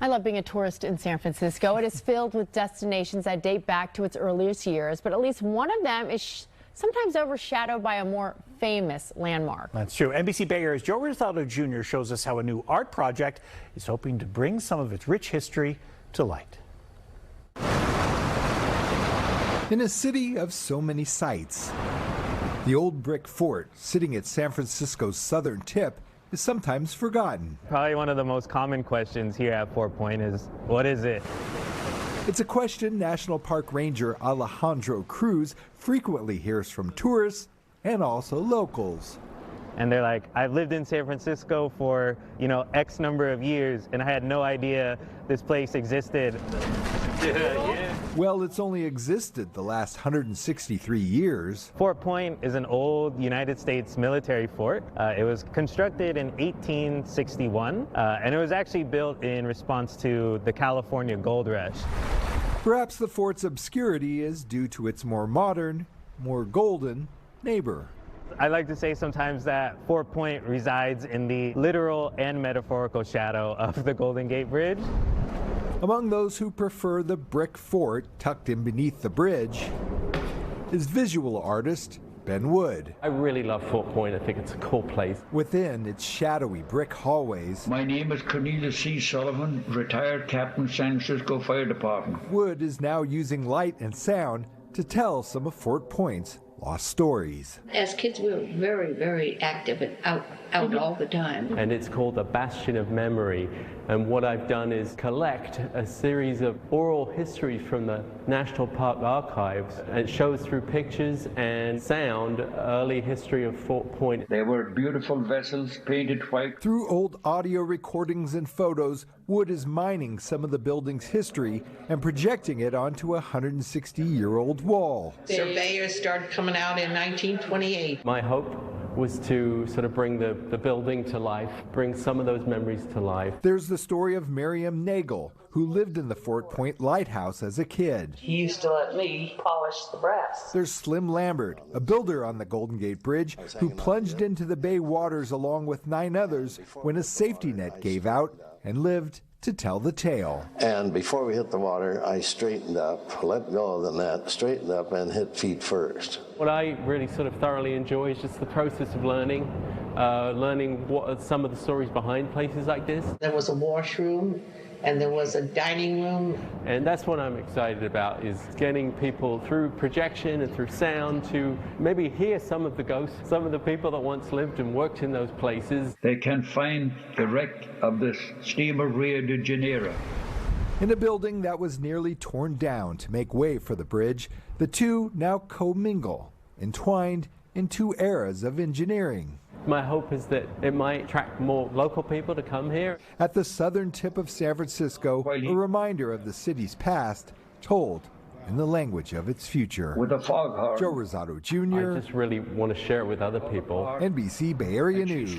I love being a tourist in San Francisco. It is filled with destinations that date back to its earliest years, but at least one of them is sometimes overshadowed by a more famous landmark. That's true. NBC Bay Area's Rosato Jr. shows us how a new art project is hoping to bring some of its rich history to light. In a city of so many sights, the old brick fort sitting at San Francisco's southern tip is sometimes forgotten. Probably one of the most common questions here at Fort Point is, what is it? It's a question National Park Ranger Alejandro Cruz frequently hears from tourists and also locals. And they're like, I've lived in San Francisco for, X number of years, and I had no idea this place existed. Yeah. Well, it's only existed the last 163 years. Fort Point is an old United States military fort. It was constructed in 1861, and it was actually built in response to the California gold rush. Perhaps the fort's obscurity is due to its more modern, more golden neighbor. I like to say sometimes that Fort Point resides in the literal and metaphorical shadow of the Golden Gate Bridge. Among those who prefer the brick fort tucked in beneath the bridge is visual artist Ben Wood. I really love Fort Point. I think it's a cool place. Within its shadowy brick hallways, my name is Cornelius C. Sullivan, retired captain, San Francisco Fire Department. Wood is now using light and sound to tell some of Fort Point's lost stories. As kids, we were very, very active and out all the time. And it's called a bastion of memory. And what I've done is collect a series of oral histories from the National Park archives. And it shows through pictures and sound early history of Fort Point. They were beautiful vessels painted white. Through old audio recordings and photos, Wood is mining some of the building's history and projecting it onto a 160-year-old wall. Surveyors started coming out in 1928. My hope was to sort of bring the building to life, bring some of those memories to life. There's the story of Miriam Nagel, who lived in the Fort Point Lighthouse as a kid. He used to let me polish the brass. There's Slim Lambert, a builder on the Golden Gate Bridge, who plunged into the bay waters along with 9 others when a safety net gave out and lived to tell the tale. And before we hit the water, I straightened up, let go of the net, straightened up, and hit feet first. What I really sort of thoroughly enjoy is just the process of learning what are some of the stories behind places like this. There was a washroom, and there was a dining room. And that's what I'm excited about, is getting people through projection and through sound to maybe hear some of the ghosts, some of the people that once lived and worked in those places. They can find the wreck of the steamer Rio de Janeiro. In a building that was nearly torn down to make way for the bridge, the two now commingle, entwined in 2 eras of engineering. My hope is that it might attract more local people to come here. At the southern tip of San Francisco, a reminder of the city's past, told in the language of its future. With a foghorn. Rosato Jr. I just really want to share it with other people. NBC Bay Area News.